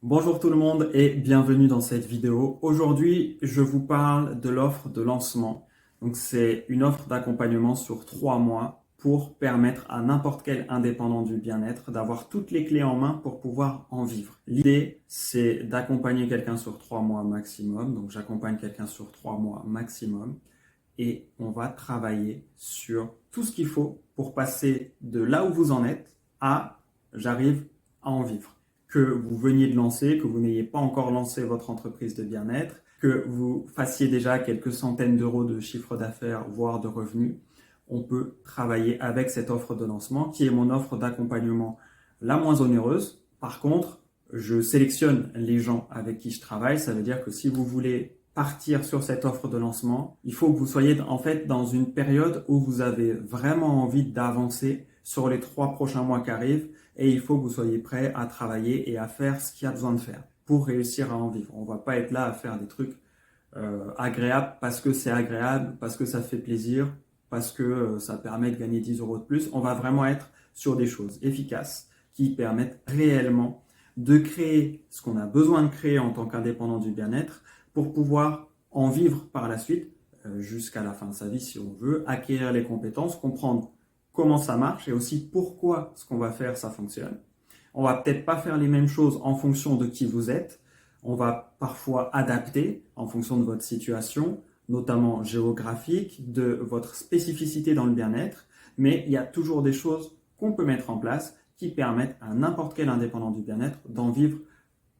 Bonjour tout le monde et bienvenue dans cette vidéo. Aujourd'hui, je vous parle de l'offre de lancement. Donc, c'est une offre d'accompagnement sur 3 mois pour permettre à n'importe quel indépendant du bien-être d'avoir toutes les clés en main pour pouvoir en vivre. L'idée, c'est d'accompagner quelqu'un sur 3 mois maximum. Donc, j'accompagne quelqu'un sur 3 mois maximum et on va travailler sur tout ce qu'il faut pour passer de là où vous en êtes à j'arrive à en vivre. Que vous veniez de lancer, que vous n'ayez pas encore lancé votre entreprise de bien-être, que vous fassiez déjà quelques centaines d'euros de chiffre d'affaires, voire de revenus, on peut travailler avec cette offre de lancement qui est mon offre d'accompagnement la moins onéreuse. Par contre, je sélectionne les gens avec qui je travaille. Ça veut dire que si vous voulez partir sur cette offre de lancement, il faut que vous soyez en fait dans une période où vous avez vraiment envie d'avancer sur les 3 prochains mois qui arrivent et il faut que vous soyez prêt à travailler et à faire ce qu'il y a besoin de faire pour réussir à en vivre. On ne va pas être là à faire des trucs agréables parce que c'est agréable, parce que ça fait plaisir, parce que ça permet de gagner 10 euros de plus. On va vraiment être sur des choses efficaces qui permettent réellement de créer ce qu'on a besoin de créer en tant qu'indépendant du bien-être pour pouvoir en vivre par la suite jusqu'à la fin de sa vie si on veut, acquérir les compétences, comprendre comment ça marche et aussi pourquoi ce qu'on va faire, ça fonctionne. On va peut-être pas faire les mêmes choses en fonction de qui vous êtes. On va parfois adapter en fonction de votre situation, notamment géographique, de votre spécificité dans le bien-être. Mais il y a toujours des choses qu'on peut mettre en place qui permettent à n'importe quel indépendant du bien-être d'en vivre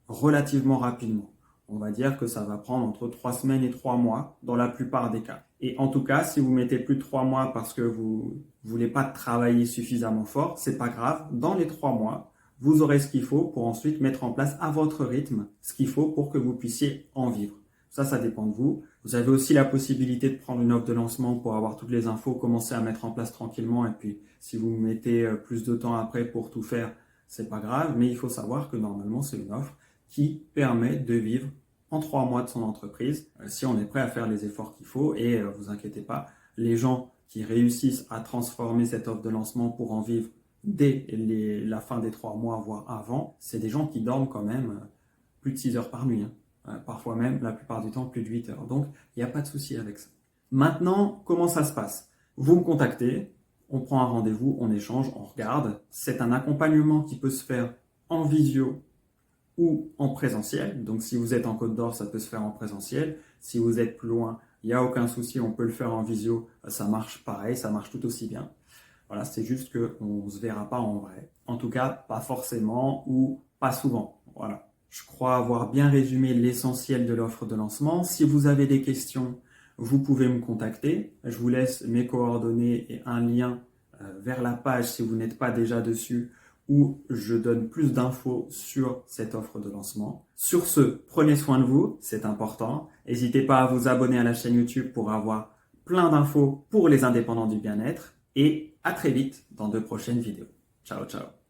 relativement rapidement. On va dire que ça va prendre entre 3 semaines et 3 mois dans la plupart des cas. Et en tout cas, si vous mettez plus de 3 mois parce que vous voulez pas travailler suffisamment fort, c'est pas grave. Dans les 3 mois, vous aurez ce qu'il faut pour ensuite mettre en place à votre rythme ce qu'il faut pour que vous puissiez en vivre. Ça dépend de vous. Vous avez aussi la possibilité de prendre une offre de lancement pour avoir toutes les infos, commencer à mettre en place tranquillement. Et puis, si vous mettez plus de temps après pour tout faire, c'est pas grave. Mais il faut savoir que normalement, c'est une offre qui permet de vivre en 3 mois de son entreprise, si on est prêt à faire les efforts qu'il faut. Et vous inquiétez pas, les gens qui réussissent à transformer cette offre de lancement pour en vivre dès la fin des 3 mois, voire avant, c'est des gens qui dorment quand même plus de 6 heures par nuit. Parfois même, la plupart du temps, plus de 8 heures. Donc, il n'y a pas de souci avec ça. Maintenant, comment ça se passe? Vous me contactez, on prend un rendez-vous, on échange, on regarde. C'est un accompagnement qui peut se faire en visio ou en présentiel. Donc, si vous êtes en Côte d'Or, ça peut se faire en présentiel. Si vous êtes plus loin, il n'y a aucun souci, on peut le faire en visio. Ça marche pareil, ça marche tout aussi bien. Voilà, c'est juste qu'on ne se verra pas en vrai. En tout cas, pas forcément ou pas souvent. Voilà. Je crois avoir bien résumé l'essentiel de l'offre de lancement. Si vous avez des questions, vous pouvez me contacter. Je vous laisse mes coordonnées et un lien vers la page si vous n'êtes pas déjà dessus où je donne plus d'infos sur cette offre de lancement. Sur ce, prenez soin de vous, c'est important. N'hésitez pas à vous abonner à la chaîne YouTube pour avoir plein d'infos pour les indépendants du bien-être. Et à très vite dans de prochaines vidéos. Ciao, ciao.